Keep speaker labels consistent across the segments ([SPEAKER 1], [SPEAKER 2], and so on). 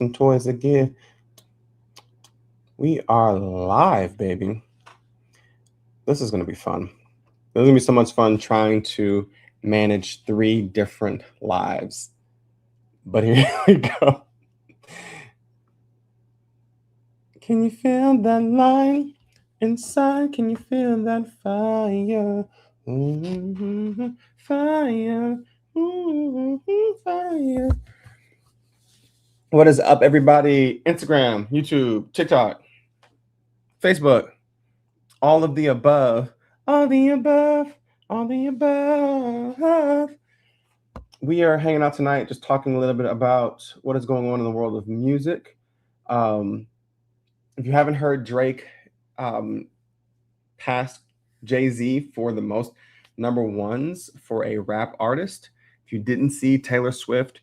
[SPEAKER 1] Some toys again. We are live, baby. This is going to be fun. There's going to be so much fun trying to manage three different lives. But here we go. Can you feel that line inside? Can you feel that fire? Fire. Fire. What is up, everybody? Instagram, YouTube, TikTok, Facebook, all of the above, all the above, all the above. We are hanging out tonight, just talking a little bit about what is going on in the world of music. Um, if you haven't heard, Drake um, passed Jay-Z for the most number ones for a rap artist. If you didn't see, Taylor Swift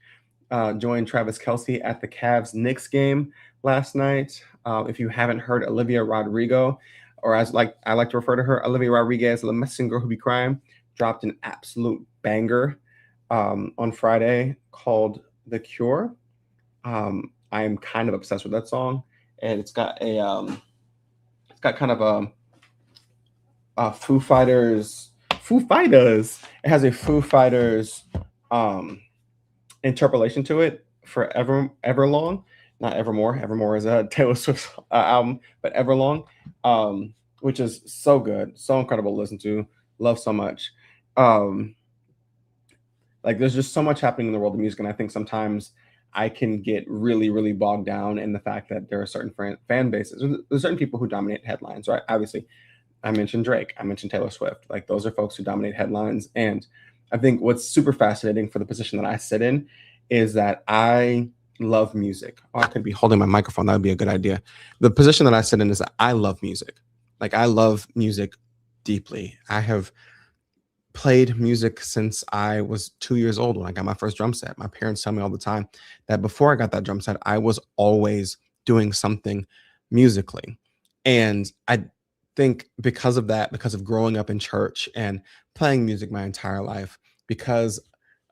[SPEAKER 1] joined Travis Kelce at the Cavs-Knicks game last night. If you haven't heard, Olivia Rodrigo, or as I like to refer to her, Olivia Rodriguez, the Mexican girl who be crying, dropped an absolute banger on Friday called "The Cure." I am kind of obsessed with that song, and it's got kind of Foo Fighters. It has a Foo Fighters interpolation to it for Everlong, not Evermore. Evermore is a Taylor Swift album, but Everlong, which is so good, so incredible to listen to. Love so much. Like there's just so much happening in the world of music, and I think sometimes I can get really, really bogged down in the fact that there are certain fan bases. There's certain people who dominate headlines, right? Obviously, I mentioned Drake, I mentioned Taylor Swift. Like those are folks who dominate headlines. And I think what's super fascinating for the position that I sit in is that I love music. Oh, I could be holding my microphone. That would be a good idea. The position that I sit in is that I love music. Like I love music deeply. I have played music since I was 2 years old when I got my first drum set. My parents tell me all the time that before I got that drum set, I was always doing something musically. And I think because of that, because of growing up in church and playing music my entire life, because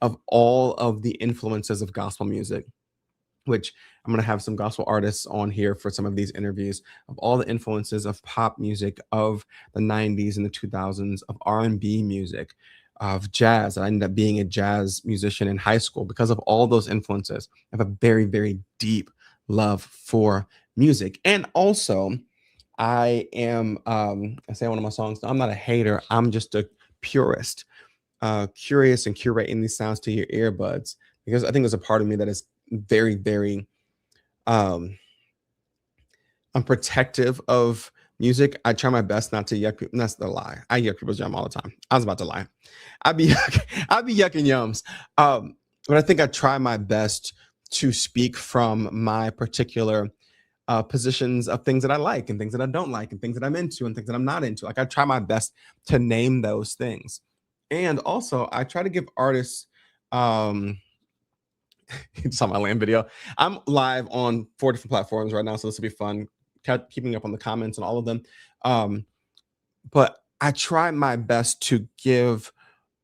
[SPEAKER 1] of all of the influences of gospel music, which I'm going to have some gospel artists on here for some of these interviews, of all the influences of pop music of the 90s and the 2000s, of R&B music, of jazz. I ended up being a jazz musician in high school. Because of all those influences, I have a very, very deep love for music. And also, I am, I say one of my songs, I'm not a hater, I'm just a purist, curious and curating these sounds to your earbuds, because I think there's a part of me that is very, very, um, I'm protective of music. I try my best not to yuck people. That's the lie. I yuck people's yum all the time. I was about to lie. I'd be yucking yums. But I think I try my best to speak from my particular positions of things that I like and things that I don't like and things that I'm into and things that I'm not into. Like I try my best to name those things. And also I try to give artists you saw my land video. I'm live on 4 different platforms right now, so this will be fun. Keeping up on the comments and all of them. But I try my best to give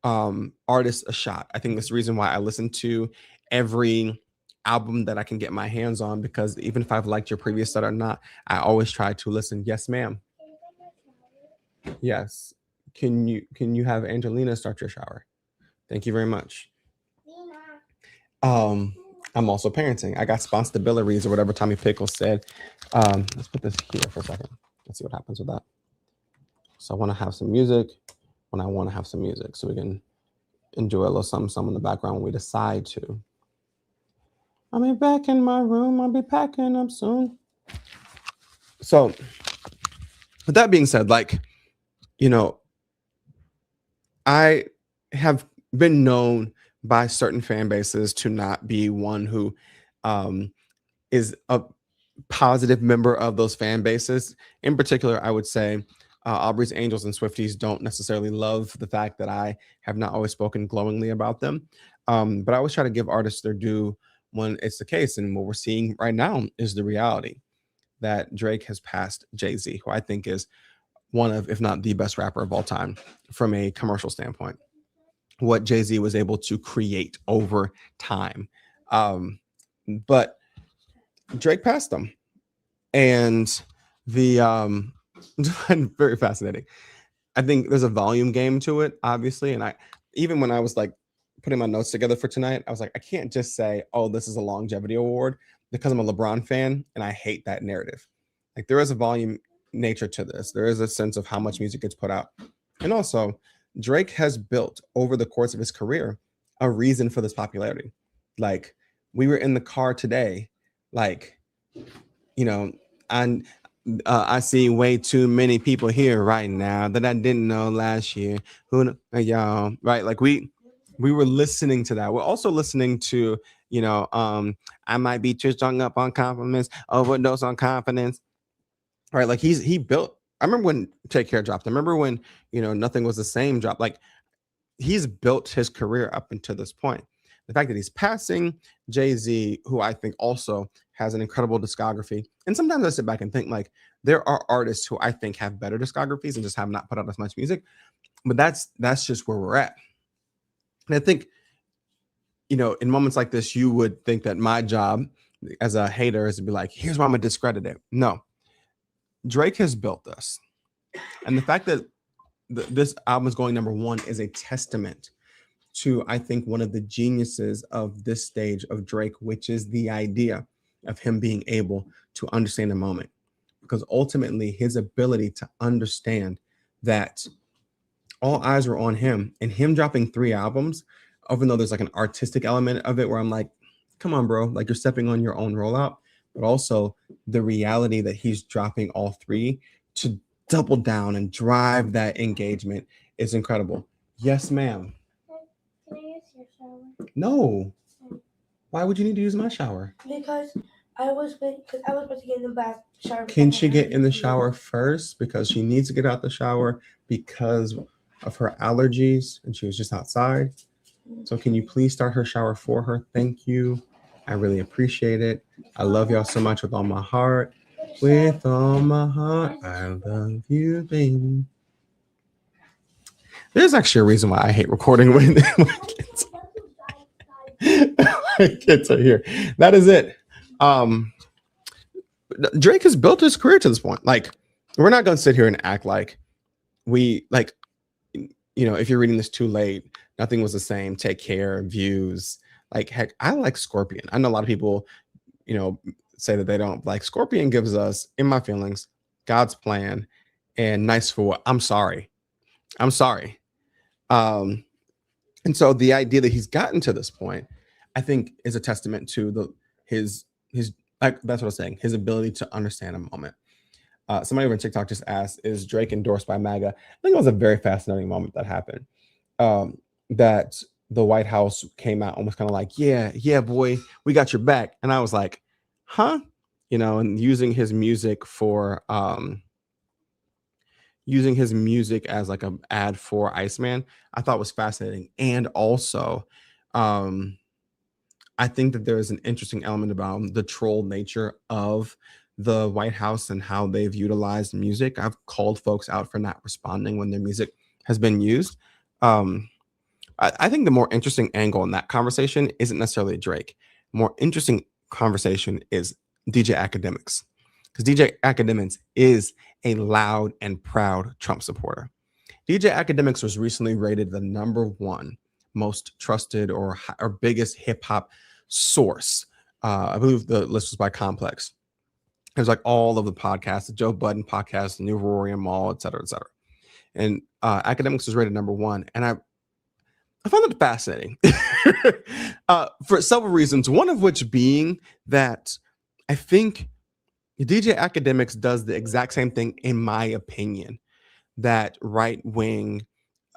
[SPEAKER 1] artists a shot. I think that's the reason why I listen to every album that I can get my hands on, because even if I've liked your previous set or not, I always try to listen. Yes, ma'am. Yes. Can you have Angelina start your shower? Thank you very much. Um, I'm also parenting. I got sponsibilities or whatever Tommy Pickles said. Let's put this here for a second. Let's see what happens with that. So I want to have some music when I want to have some music, so we can enjoy a little something in the background when we decide to. I'll be back in my room. I'll be packing up soon. So with that being said, like, you know, I have been known by certain fan bases to not be one who is a positive member of those fan bases. In particular, I would say Aubrey's Angels and Swifties don't necessarily love the fact that I have not always spoken glowingly about them. But I always try to give artists their due when it's the case. And what we're seeing right now is the reality that Drake has passed Jay-Z, who I think is one of, if not the best rapper of all time from a commercial standpoint. What Jay-Z was able to create over time. But Drake passed him. And the very fascinating. I think there's a volume game to it, obviously. And I even when I was like putting my notes together for tonight, I was like, I can't just say, oh, this is a longevity award because I'm a LeBron fan and I hate that narrative. Like there is a volume nature to this. There is a sense of how much music gets put out. And also, Drake has built over the course of his career a reason for this popularity. Like we were in the car today, like, you know, and I see way too many people here right now that I didn't know last year. Y'all, right? Like we were listening to that. We're also listening to, I might be too strung up on compliments, overdose on confidence. Right? Like he built. I remember when Take Care dropped. I remember when Nothing Was the Same dropped. Like he's built his career up until this point. The fact that he's passing Jay-Z, who I think also has an incredible discography. And sometimes I sit back and think like there are artists who I think have better discographies and just have not put out as much music. But that's just where we're at. And I think, in moments like this, you would think that my job as a hater is to be like, here's why I'm gonna discredit it. No, Drake has built this. And the fact that this album is going number one is a testament to, I think, one of the geniuses of this stage of Drake, which is the idea of him being able to understand the moment. Because ultimately, his ability to understand that all eyes were on him and him dropping 3 albums, even though there's like an artistic element of it where I'm like, come on, bro, like you're stepping on your own rollout, but also the reality that he's dropping all 3 to double down and drive that engagement is incredible. Yes, ma'am. Can I use your shower? No. Why would you need to use my shower? Because I was about to get in the bath shower. Can she get in the shower first? Because she needs to get out the shower because of her allergies and she was just outside. So can you please start her shower for her? Thank you. I really appreciate it. I love y'all so much with all my heart. With all my heart, I love you, baby. There's actually a reason why I hate recording when my kids are here. That is it. Drake has built his career to this point. Like, we're not going to sit here and act like we, like, if you're reading this too late, Nothing Was the Same, Take Care, Views. Like, heck, I like Scorpion. I know a lot of people, say that they don't like. Scorpion gives us, in my feelings, God's Plan and Nice for What. I'm sorry. And so the idea that he's gotten to this point, I think, is a testament to his like, that's what I was saying, his ability to understand a moment. Somebody over on TikTok just asked, is Drake endorsed by MAGA? I think it was a very fascinating moment that happened. That the White House came out almost kind of like, yeah, boy, we got your back. And I was like, huh? And using his music as like an ad for Iceman, I thought was fascinating. And also, I think that there is an interesting element about the troll nature of the White House and how they've utilized music. I've called folks out for not responding when their music has been used. I think the more interesting angle in that conversation isn't necessarily Drake. More interesting conversation is DJ Academics, because DJ Academics is a loud and proud Trump supporter. DJ Academics was recently rated the #1 most trusted or biggest hip hop source. I believe the list was by Complex. It was like all of the podcasts, the Joe Budden podcast, the New Rory and Mall, et cetera, et cetera. And Academics was rated #1. And I found it fascinating for several reasons. One of which being that I think DJ Academics does the exact same thing, in my opinion, that right-wing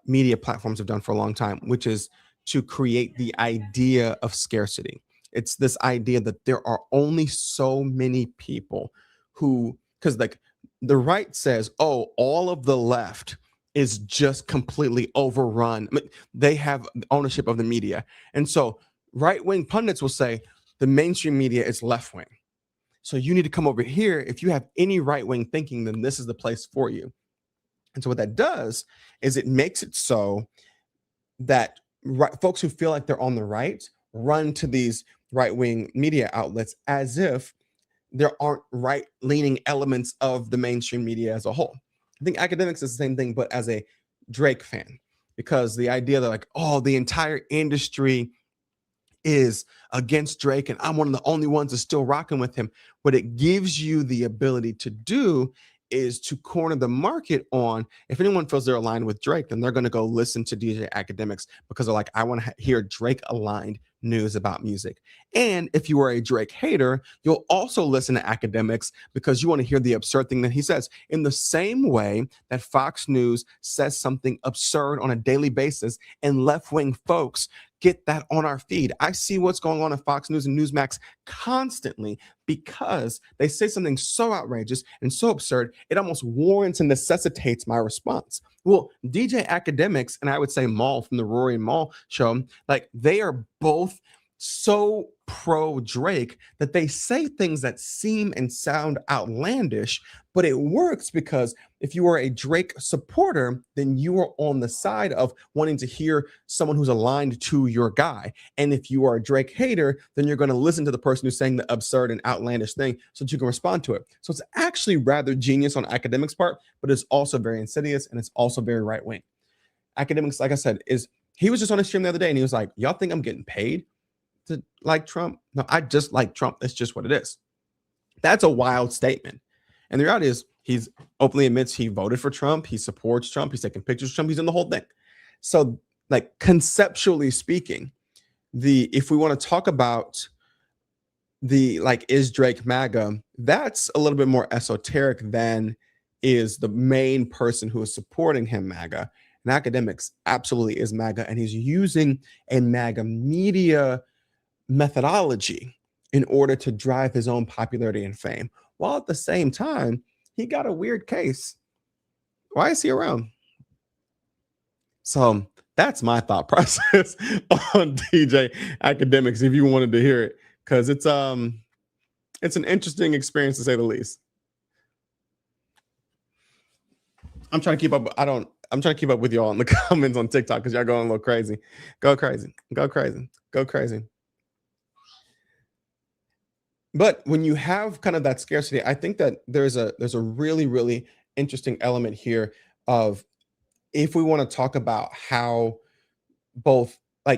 [SPEAKER 1] media platforms have done for a long time, which is to create the idea of scarcity. It's this idea that there are only so many people who, because like the right says, oh, all of the left is just completely overrun. I mean, they have ownership of the media. And so right-wing pundits will say the mainstream media is left-wing. So you need to come over here. If you have any right-wing thinking, then this is the place for you. And so what that does is it makes it so that folks who feel like they're on the right run to these right-wing media outlets as if there aren't right-leaning elements of the mainstream media as a whole. I think academics is the same thing, but as a Drake fan, because the idea that like, oh, the entire industry is against Drake and I'm one of the only ones that's still rocking with him. What it gives you the ability to do is to corner the market on, if anyone feels they're aligned with Drake, then they're going to go listen to DJ Academics because they're like, I want to hear Drake aligned news about music. And if you are a Drake hater, you'll also listen to Academics because you want to hear the absurd thing that he says. In the same way that Fox News says something absurd on a daily basis and left-wing folks get that on our feed. I see what's going on at Fox News and Newsmax constantly because they say something so outrageous and so absurd, it almost warrants and necessitates my response. Well, DJ Academics and I would say Maul from the Rory and Maul show, like they are both so pro Drake that they say things that seem and sound outlandish, but it works because if you are a Drake supporter, then you are on the side of wanting to hear someone who's aligned to your guy. And if you are a Drake hater, then you're going to listen to the person who's saying the absurd and outlandish thing so that you can respond to it. So it's actually rather genius on Academics' part, but it's also very insidious and it's also very right wing. Academics, like I said, he was just on a stream the other day and he was like, y'all think I'm getting paid to like Trump? No, I just like Trump. That's just what it is. That's a wild statement. And the reality is he's openly admits he voted for Trump. He supports Trump. He's taking pictures of Trump. He's in the whole thing. So like conceptually speaking, if we want to talk about the like, is Drake MAGA? That's a little bit more esoteric than is the main person who is supporting him MAGA. And Academics absolutely is MAGA. And he's using a MAGA media methodology in order to drive his own popularity and fame, while at the same time he got a weird case. Why is he around? So that's my thought process on DJ Academics, if you wanted to hear it, because it's an interesting experience to say the least. I'm trying to keep up. I'm trying to keep up with y'all in the comments on TikTok because y'all going a little crazy. Go crazy. Go crazy. Go crazy. But when you have kind of that scarcity, I think that there's a really, really interesting element here of, if we want to talk about how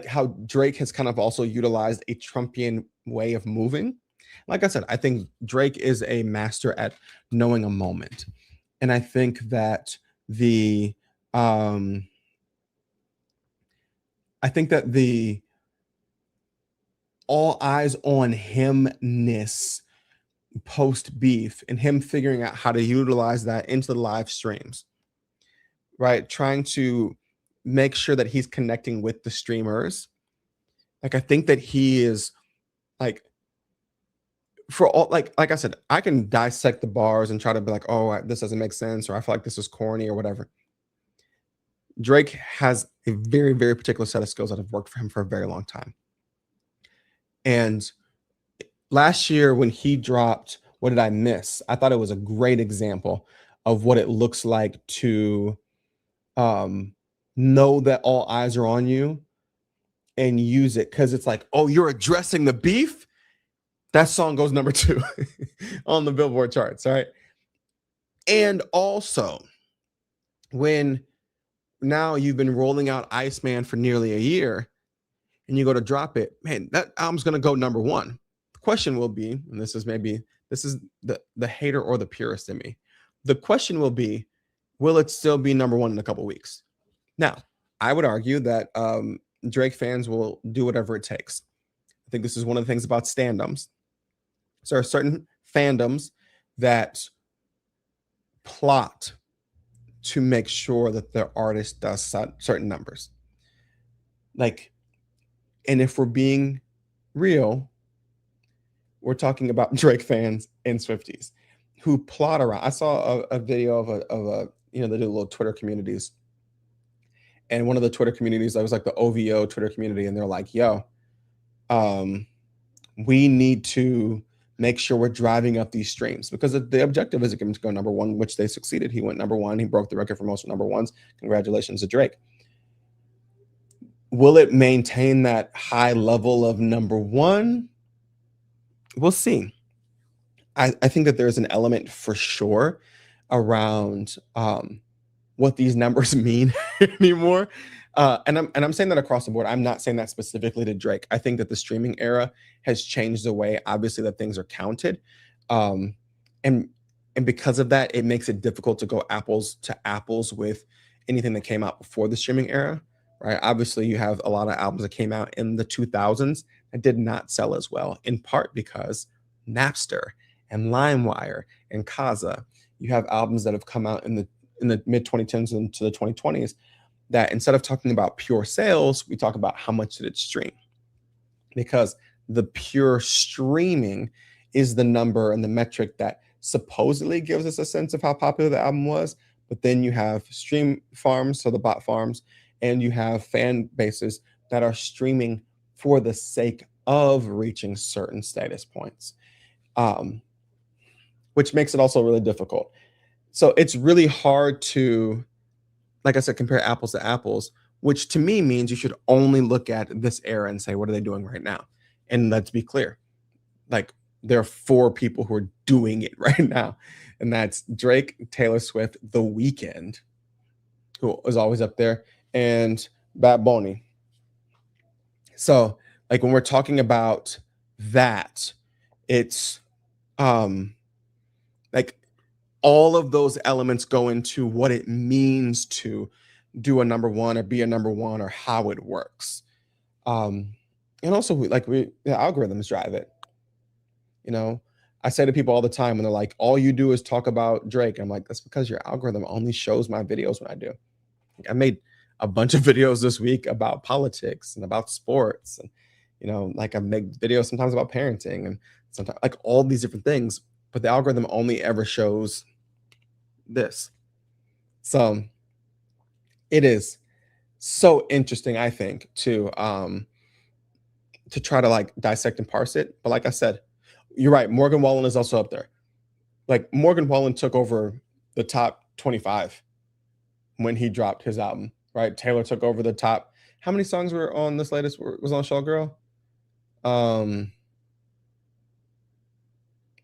[SPEAKER 1] how Drake has kind of also utilized a Trumpian way of moving. Like I said, I think Drake is a master at knowing a moment. And I think that the all eyes on himness post beef and him figuring out how to utilize that into the live streams, right? Trying to make sure that he's connecting with the streamers. Like, I think that he is like, for all, like I said, I can dissect the bars and try to be like, oh, this doesn't make sense, or I feel like this is corny or whatever. Drake has a very, very particular set of skills that have worked for him for a very long time. And last year when he dropped What Did I Miss, I thought it was a great example of what it looks like to know that all eyes are on you and use it, because it's like, oh, you're addressing the beef? That song goes number 2 on the Billboard charts, right? And also, when now you've been rolling out Iceman for nearly a year and you go to drop it, man, that album's going to go number 1. The question will be, and this is the hater or the purist in me. The question will be, will it still be number 1 in a couple of weeks? Now, I would argue that Drake fans will do whatever it takes. I think this is one of the things about standums. So there are certain fandoms that plot to make sure that their artist does certain numbers. Like, and if we're being real, we're talking about Drake fans and Swifties who plot around. I saw a video of a they do little Twitter communities. And one of the Twitter communities, that was like the OVO Twitter community, and they're like, yo, we need to make sure we're driving up these streams, because the objective is to go number 1, which they succeeded. He went number 1. He broke the record for most number 1s. Congratulations to Drake. Will it maintain that high level of number 1? We'll see. I think that there's an element for sure around what these numbers mean anymore. And I'm saying that across the board. I'm not saying that specifically to Drake. I think that the streaming era has changed the way, obviously, that things are counted, um, and and because of that, it makes it difficult to go apples to apples with anything that came out before the streaming era. Right? Obviously, you have a lot of albums that came out in the 2000s that did not sell as well, in part because Napster and LimeWire and Kaza. You have albums that have come out in the mid 2010s into the 2020s that instead of talking about pure sales, we talk about how much did it stream, because the pure streaming is the number and the metric that supposedly gives us a sense of how popular the album was. But then you have stream farms, so the bot farms, and you have fan bases that are streaming for the sake of reaching certain status points, um, which makes it also really difficult. So it's really hard to, like I said, compare apples to apples, which to me means you should only look at this era and say, what are they doing right now? And let's be clear, like there are four people who are doing it right now, and that's Drake, Taylor Swift, The Weeknd, who is always up there, and Bad Bunny. So, like when we're talking about that, it's like all of those elements go into what it means to do a number one or be a number one or how it works. Um, and also, the algorithms drive it. You know, I say to people all the time when they're like, "All you do is talk about Drake." I'm like, "That's because your algorithm only shows my videos when I do." I made a bunch of videos this week about politics and about sports, and like I make videos sometimes about parenting and sometimes like all these different things. But the algorithm only ever shows this. So it is so interesting, I think, to try to like dissect and parse it. But like I said, you're right. Morgan Wallen is also up there. Like Morgan Wallen took over the top 25 when he dropped his album. Right? Taylor took over the top. How many songs were on this latest? Was on Showgirl?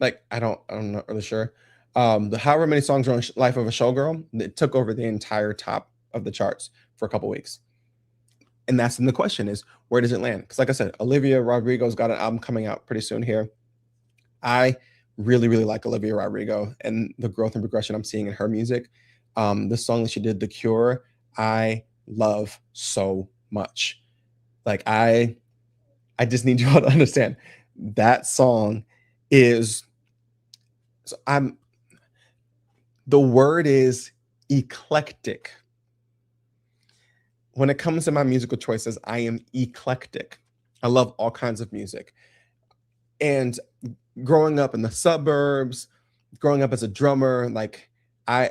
[SPEAKER 1] Like I'm not really sure. The however many songs are on Life of a Showgirl, it took over the entire top of the charts for a couple weeks. And that's then the question is, where does it land? Because like I said, Olivia Rodrigo's got an album coming out pretty soon here. I really, really like Olivia Rodrigo and the growth and progression I'm seeing in her music. The song that she did, The Cure, I love so much. Like I just need you all to understand that song is, so the word is eclectic. When it comes to my musical choices, I am eclectic. I love all kinds of music. And growing up in the suburbs, growing up as a drummer, like I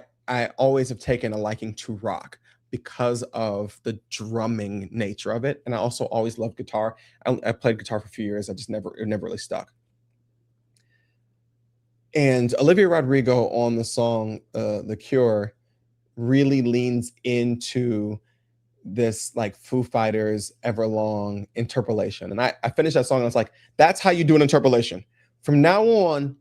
[SPEAKER 1] always have taken a liking to rock because of the drumming nature of it. And I also always loved guitar. I played guitar for a few years. It never really stuck. And Olivia Rodrigo on the song The Cure really leans into this like Foo Fighters Everlong interpolation. And I finished that song and I was like, that's how you do an interpolation. From now on,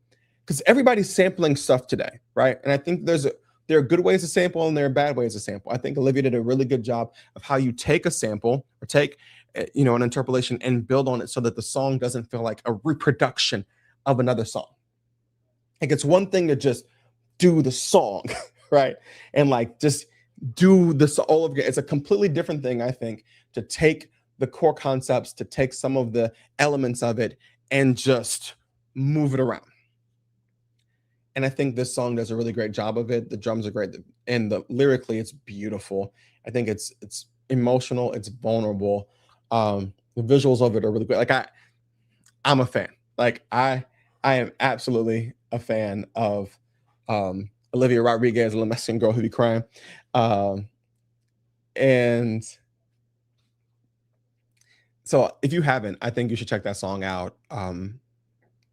[SPEAKER 1] because everybody's sampling stuff today, right? And I think there are good ways to sample and there are bad ways to sample. I think Olivia did a really good job of how you take a sample or take an interpolation and build on it so that the song doesn't feel like a reproduction of another song. Like it's one thing to just do the song, right? And like just do this all of it. It's a completely different thing, I think, to take the core concepts, to take some of the elements of it and just move it around. And I think this song does a really great job of it. The drums are great, and lyrically, it's beautiful. I think it's emotional, it's vulnerable. The visuals of it are really good. Like I'm a fan. Like I am absolutely a fan of Olivia Rodrigo, a Mexican girl who be crying. And so if you haven't, I think you should check that song out.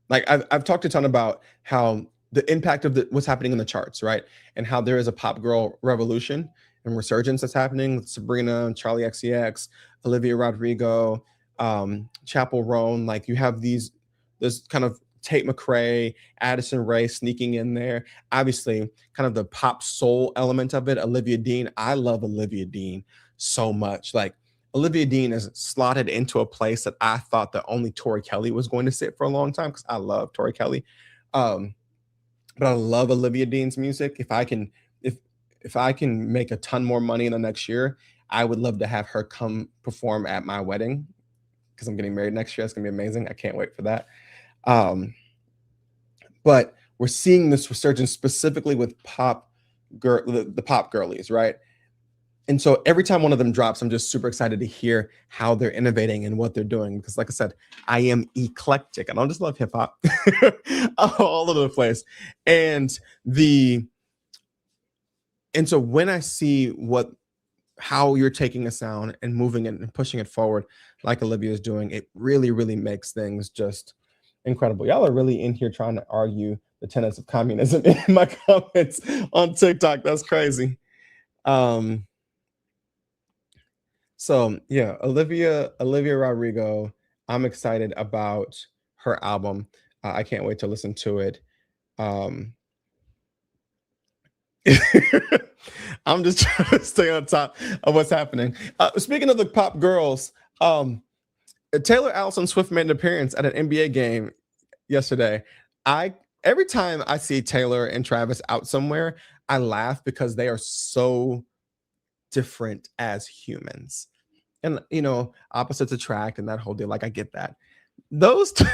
[SPEAKER 1] Like I've talked a ton about how the impact of what's happening in the charts, right? And how there is a pop girl revolution and resurgence that's happening with Sabrina, Charlie XCX, Olivia Rodrigo, Chapel Roan. Like you have this kind of Tate McRae, Addison Rae sneaking in there. Obviously, kind of the pop soul element of it. Olivia Dean. I love Olivia Dean so much. Like Olivia Dean is slotted into a place that I thought that only Tori Kelly was going to sit for a long time because I love Tori Kelly. Um, but I love Olivia Dean's music. If if I can make a ton more money in the next year, I would love to have her come perform at my wedding because I'm getting married next year. It's gonna be amazing. I can't wait for that. Um, but we're seeing this resurgence specifically with the pop girlies, right? And so every time one of them drops, I'm just super excited to hear how they're innovating and what they're doing. Because, like I said, I am eclectic. I don't just love hip hop, all over the place. And the and so when I see how you're taking a sound and moving it and pushing it forward, like Olivia is doing, it really, really makes things just incredible. Y'all are really in here trying to argue the tenets of communism in my comments on TikTok. That's crazy. Um, So yeah, Olivia Rodrigo. I'm excited about her album. I can't wait to listen to it. Um, I'm just trying to stay on top of what's happening. Speaking of the pop girls, Taylor Allison Swift made an appearance at an NBA game yesterday. I Every time I see Taylor and Travis out somewhere, I laugh because they are so different as humans. And opposites attract and that whole deal. Like, I get that. Those two,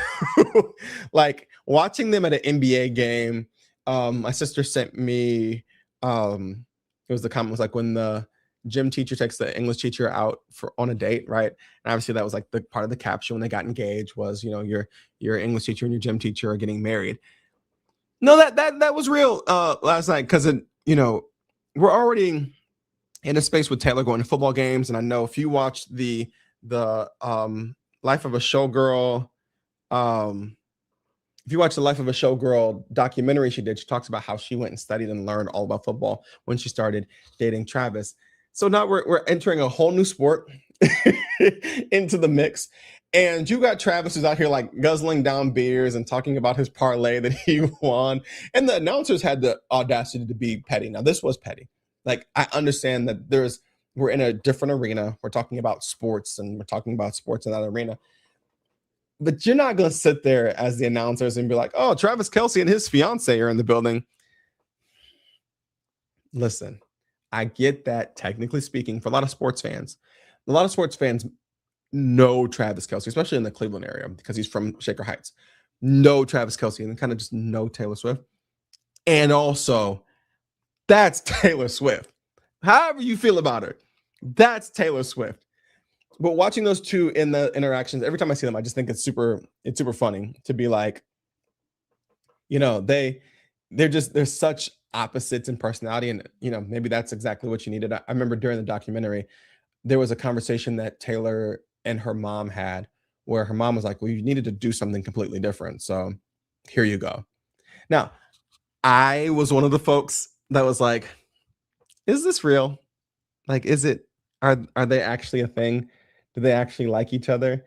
[SPEAKER 1] like watching them at an NBA game. My sister sent me. It was the comment was like when the gym teacher takes the English teacher out for on a date, right? And obviously that was like the part of the caption when they got engaged was your English teacher and your gym teacher are getting married. No, that was real last night because we're already in a space with Taylor going to football games, and I know if you watch the Life of a Showgirl, if you watch the Life of a Showgirl documentary she did, she talks about how she went and studied and learned all about football when she started dating Travis. So now we're entering a whole new sport into the mix. And you got Travis who's out here like guzzling down beers and talking about his parlay that he won. And the announcers had the audacity to be petty. Now, this was petty. Like, I understand that we're in a different arena. We're talking about sports and we're talking about sports in that arena. But you're not going to sit there as the announcers and be like, oh, Travis Kelce and his fiance are in the building. Listen, I get that technically speaking, for a lot of sports fans know Travis Kelce, especially in the Cleveland area because he's from Shaker Heights. Know Travis Kelce and kind of just know Taylor Swift. And also, that's Taylor Swift. However you feel about her, that's Taylor Swift. But watching those two in the interactions, every time I see them, I just think it's super funny to be like, they're such opposites in personality, and maybe that's exactly what you needed. I remember during the documentary, there was a conversation that Taylor and her mom had where her mom was like, well, you needed to do something completely different. So here you go. Now, I was one of the folks that was like, is this real? Like, are they actually a thing? Do they actually like each other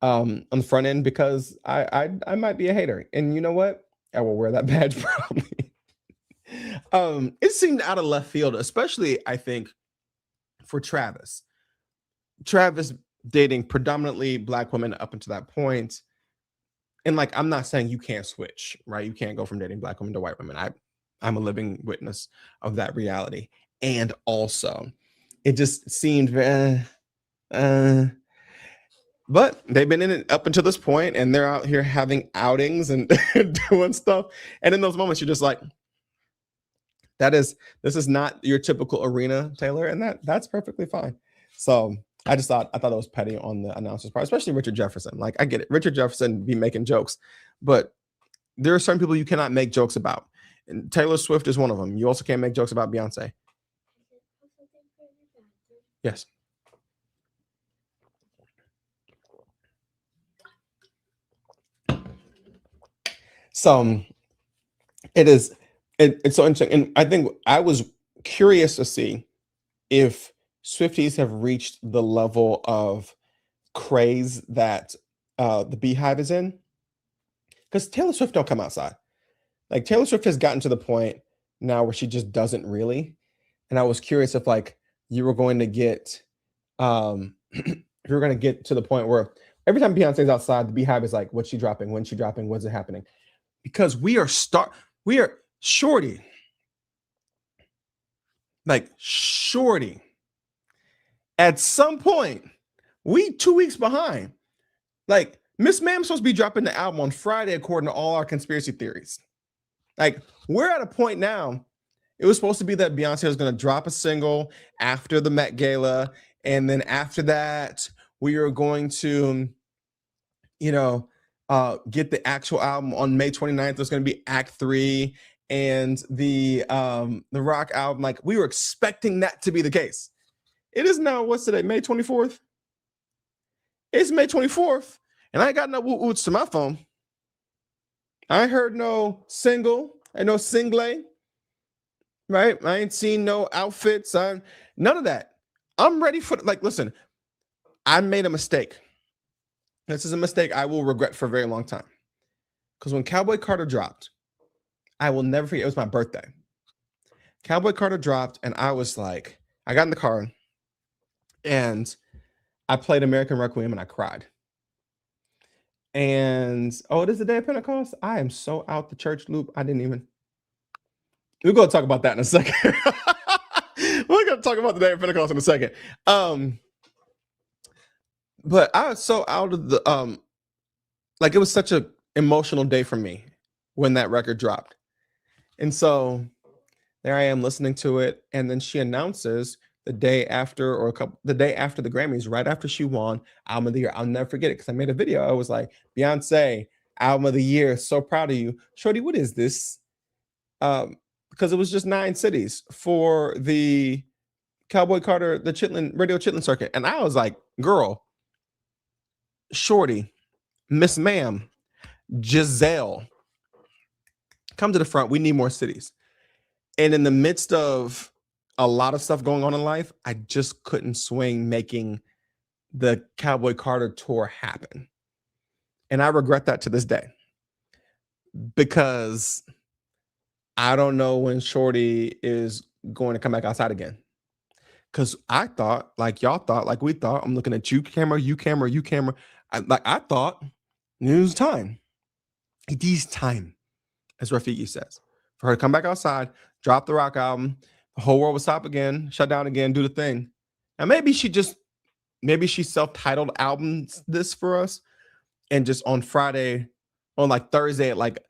[SPEAKER 1] on the front end? Because I might be a hater. And you know what? I will wear that badge proudly. It seemed out of left field, especially I think for Travis. Travis dating predominantly Black women up until that point. And like, I'm not saying you can't switch, right? You can't go from dating Black women to white women. I'm a living witness of that reality. And also, it just seemed, but they've been in it up until this point, and they're out here having outings and doing stuff. And in those moments, you're just like, this is not your typical arena, Taylor, and that's perfectly fine. So I thought it was petty on the announcer's part, especially Richard Jefferson. Like, I get it, Richard Jefferson be making jokes, but there are certain people you cannot make jokes about, and Taylor Swift is one of them. You also can't make jokes about Beyonce. Yes. So it's so interesting, and I think I was curious to see if Swifties have reached the level of craze that the Beehive is in. because Taylor Swift don't come outside. Like Taylor Swift has gotten to the point now where she just doesn't really. And I was curious if like you were going to get you were going to get to the point where every time Beyonce's outside, the Beehive is like, what's she dropping? When's she dropping? What's it happening? Because we are shorty. Like shorty. At some point, we 2 weeks behind. Like Miss Ma'am's supposed to be dropping the album on Friday, according to all our conspiracy theories. Like we're at a point now. It was supposed to be that Beyonce was going to drop a single after the Met Gala, and then after that, we are going to, get the actual album on May 29th. There's going to be Act 3 and the rock album. Like we were expecting that to be the case. It is now, what's today, May 24th? It's May 24th, and I ain't got no woot-woots to my phone. I ain't heard no single and no single, right? I ain't seen no outfits. None of that. I'm ready for, like, listen, I made a mistake. This is a mistake I will regret for a very long time. Because when Cowboy Carter dropped, I will never forget, it was my birthday. Cowboy Carter dropped, and I was like, I got in the car, and I played American Requiem, and I cried. And, it is the day of Pentecost? I am so out the church loop, I didn't even. We're going to talk about that in a second. We're going to talk about the day of Pentecost in a second. But I was so out of the, like it was such an emotional day for me when that record dropped. And so there I am listening to it. And then she announces the day after, the day after the Grammys, right after she won Album of the Year. I'll never forget it because I made a video. I was like, Beyonce, Album of the Year. So proud of you. Shorty, what is this? Because it was just 9 cities for the Cowboy Carter, the Radio Chitlin circuit. And I was like, girl, Shorty, Miss Ma'am, Giselle, come to the front. We need more cities. And in the midst of a lot of stuff going on in life, I just couldn't swing making the Cowboy Carter tour happen. And I regret that to this day because I don't know when Shorty is going to come back outside again. Because I thought, like y'all thought, like we thought, I'm looking at you camera. I thought it was time. It is time, as Rafiki says, for her to come back outside, drop the rock album, the whole world will stop again, shut down again, do the thing. And maybe she self-titled albums this for us, and just on Friday, on like Thursday at like,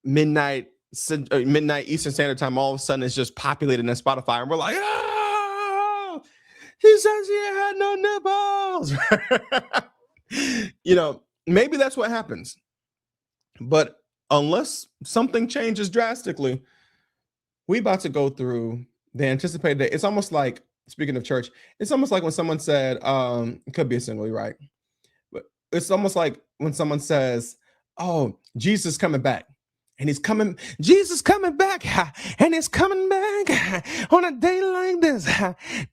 [SPEAKER 1] midnight Eastern Standard Time, all of a sudden it's just populated in Spotify, and we're like, oh, he says he had no nipples. Maybe that's what happens. But unless something changes drastically, we about to go through the anticipated day. It's almost like, speaking of church, it's almost like when someone said, it could be a single, right? But it's almost like when someone says, oh, Jesus is coming back. And Jesus coming back, and he's coming back on a day like this.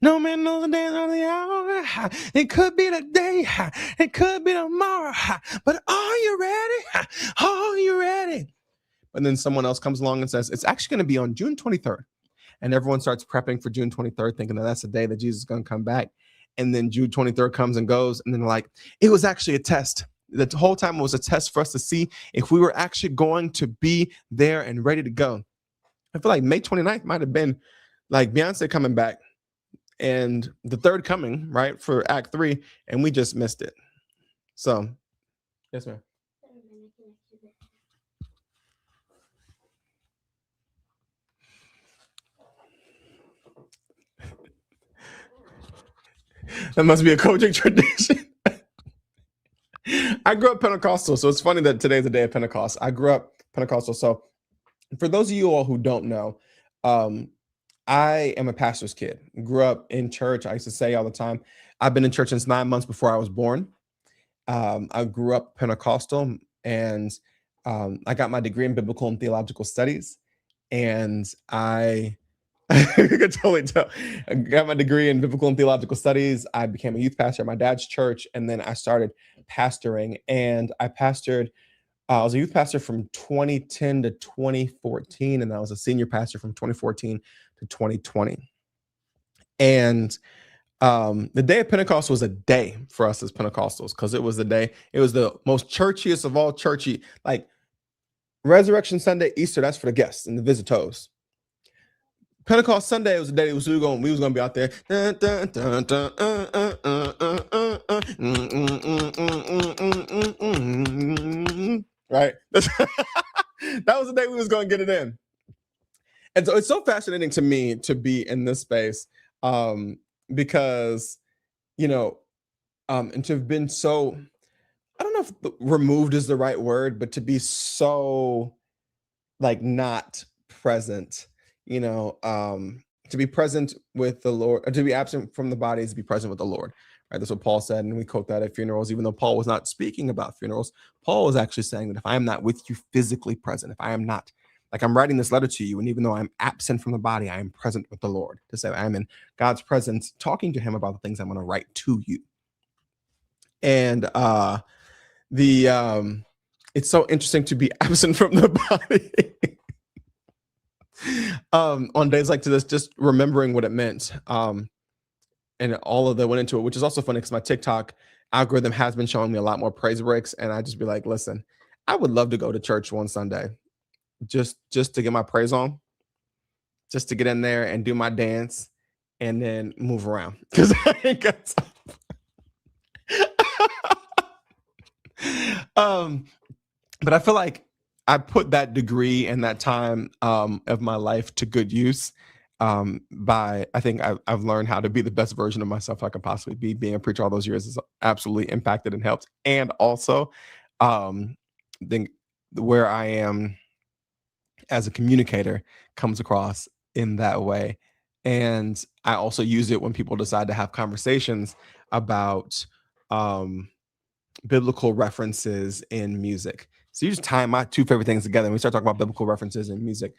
[SPEAKER 1] No man knows the day or the hour. It could be the day, it could be tomorrow. But are you ready? Are you ready? And then someone else comes along and says, it's actually going to be on June 23rd. And everyone starts prepping for June 23rd, thinking that that's the day that Jesus is going to come back. And then June 23rd comes and goes. And then they're like, it was actually a test. The whole time it was a test for us to see if we were actually going to be there and ready to go. I feel like May 29th might have been like Beyonce coming back and the third coming, right, for Act 3, and we just missed it. So, yes, ma'am. That must be a coaching tradition. I grew up Pentecostal, so it's funny that today's the day of Pentecost. I grew up Pentecostal. So for those of you all who don't know, I am a pastor's kid. Grew up in church. I used to say all the time, I've been in church since 9 months before I was born. I grew up Pentecostal, and I got my degree in biblical and theological studies. And I could totally tell. I got my degree in biblical and theological studies. I became a youth pastor at my dad's church, and then I started pastoring. And I pastored I was a youth pastor from 2010 to 2014, and I was a senior pastor from 2014 to 2020. And the day of Pentecost was a day for us as Pentecostals because it was the day, it was the most churchiest of all churchy, like Resurrection Sunday, Easter, that's for the guests and the visitors. Pentecost Sunday was the day we was gonna be out there. Right? That was the day we was gonna get it in. And so it's so fascinating to me to be in this space, because, you know, and to have been so, I don't know if removed is the right word, but to be so like not present, to be present with the Lord, or to be absent from the body is to be present with the Lord. Right. That's what Paul said. And we quote that at funerals, even though Paul was not speaking about funerals. Paul was actually saying that if I am not with you physically present, if I am not, like, I'm writing this letter to you, and even though I'm absent from the body, I am present with the Lord, to say I'm in God's presence, talking to him about the things I'm going to write to you. And the it's so interesting to be absent from the body. On days like this, just remembering what it meant, and all of that went into it, which is also funny because my TikTok algorithm has been showing me a lot more praise breaks, and I just be like, listen, I would love to go to church one Sunday, just to get my praise on, just to get in there and do my dance, and then move around because I ain't got time. But I feel like I put that degree and that time of my life to good use. By I think I've learned how to be the best version of myself I can possibly be. Being a preacher all those years has absolutely impacted and helped. And also, think where I am as a communicator comes across in that way. And I also use it when people decide to have conversations about biblical references in music. So you just tie my two favorite things together and we start talking about biblical references in music.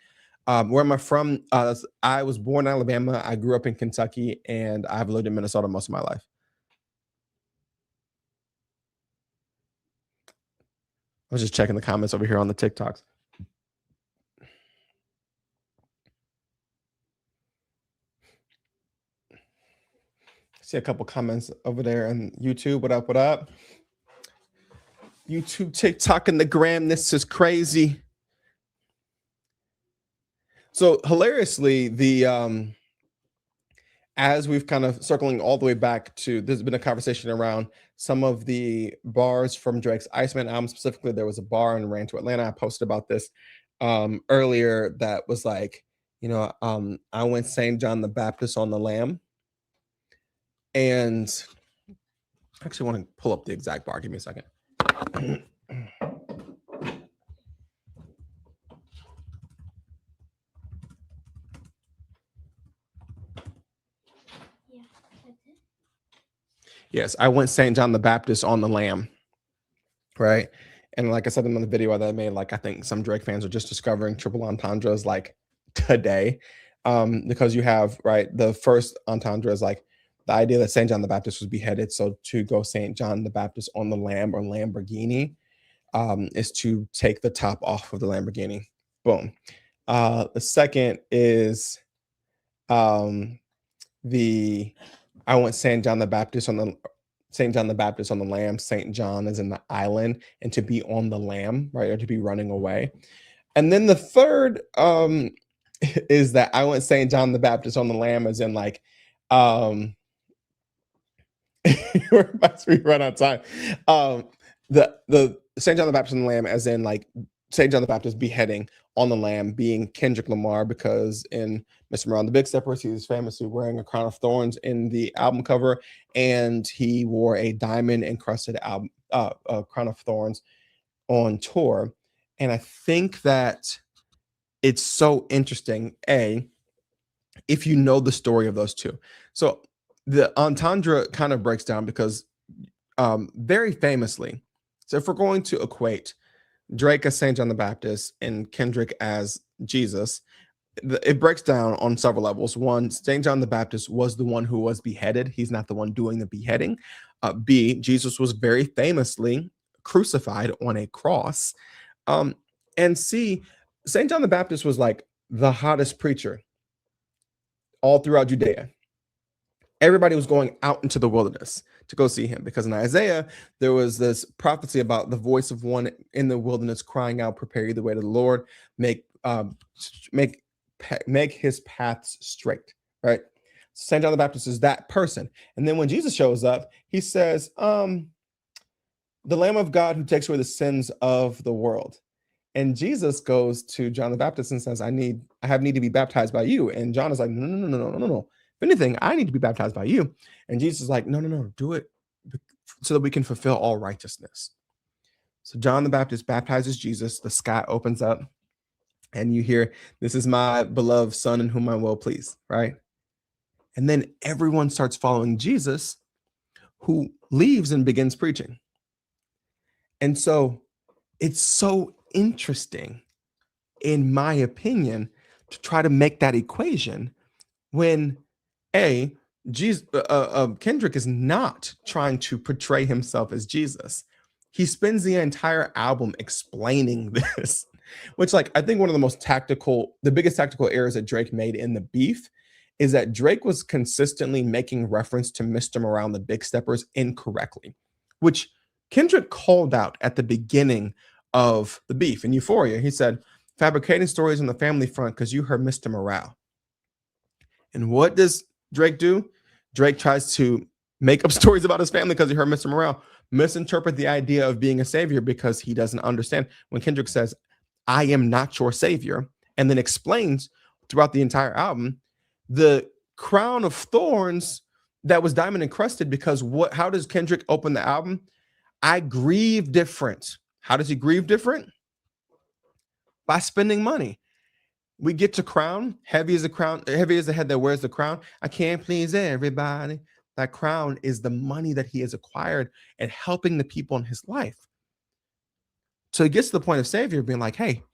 [SPEAKER 1] Where am I from? I was born in Alabama. I grew up in Kentucky, and I've lived in Minnesota most of my life. I was just checking the comments over here on the TikToks. See a couple comments over there on YouTube. What up? What up? YouTube, TikTok, and the gram. This is crazy. So hilariously, the as we've kind of circling all the way back to, there's been a conversation around some of the bars from Drake's Iceman album. Specifically, there was a bar in Ran to Atlanta. I posted about this earlier that was like, I went St. John the Baptist on the Lamb. And I actually want to pull up the exact bar. Give me a second. Yes, I went St. John the Baptist on the Lamb, right? And like I said in the video that I made, like I think some Drake fans are just discovering triple entendres like today, because you have, right, the first entendre is like the idea that St. John the Baptist was beheaded, so to go St. John the Baptist on the Lamb or Lamborghini is to take the top off of the Lamborghini. Boom. The second is the I went St. John the Baptist on the Lamb. St. John is in the island, and to be on the lamb, right, or to be running away. And then the third is that I went St. John the Baptist on the Lamb, as in like we're about to run out of time. The St. John the Baptist on the Lamb, as in like St. John the Baptist beheading on the Lamb, being Kendrick Lamar, because in Mr. Morale and the Big Steppers, he's famously wearing a crown of thorns in the album cover, and he wore a diamond encrusted crown of thorns on tour. And I think that it's so interesting, if you know the story of those two. So the entendre kind of breaks down because very famously, so if we're going to equate Drake as St. John the Baptist and Kendrick as Jesus, it breaks down on several levels. One, St. John the Baptist was the one who was beheaded. He's not the one doing the beheading. B, Jesus was very famously crucified on a cross. And C, St. John the Baptist was like the hottest preacher all throughout Judea. Everybody was going out into the wilderness to go see him, because in Isaiah there was this prophecy about the voice of one in the wilderness crying out, "Prepare you the way to the Lord, make make make his paths straight." Right? St. John the Baptist is that person. And then when Jesus shows up, he says, "The Lamb of God who takes away the sins of the world." And Jesus goes to John the Baptist and says, I have need to be baptized by you." And John is like, "No, no, no, no, no, no, no. If anything, I need to be baptized by you." And Jesus is like, "No, no, no, do it so that we can fulfill all righteousness." So John the Baptist baptizes Jesus. The sky opens up and you hear, "This is my beloved son in whom I'm well pleased," right? And then everyone starts following Jesus, who leaves and begins preaching. And so it's so interesting, in my opinion, to try to make that equation when a Jesus, Kendrick is not trying to portray himself as Jesus. He spends the entire album explaining this, which, like, I think one of the biggest tactical errors that Drake made in the beef is that Drake was consistently making reference to Mr. Morale and the Big Steppers incorrectly, which Kendrick called out at the beginning of the beef in Euphoria. He said, "Fabricating stories on the family front because you heard Mr. Morale." And what does Drake do? Drake tries to make up stories about his family because he heard Mr. Morale, misinterpret the idea of being a savior because he doesn't understand. When Kendrick says, "I am not your savior," and then explains throughout the entire album the crown of thorns that was diamond encrusted, because how does Kendrick open the album? "I grieve different." How does he grieve different? By spending money. We get to crown, heavy as the head that wears the crown. "I can't please everybody." That crown is the money that he has acquired and helping the people in his life. So he gets to the point of savior being like, "Hey,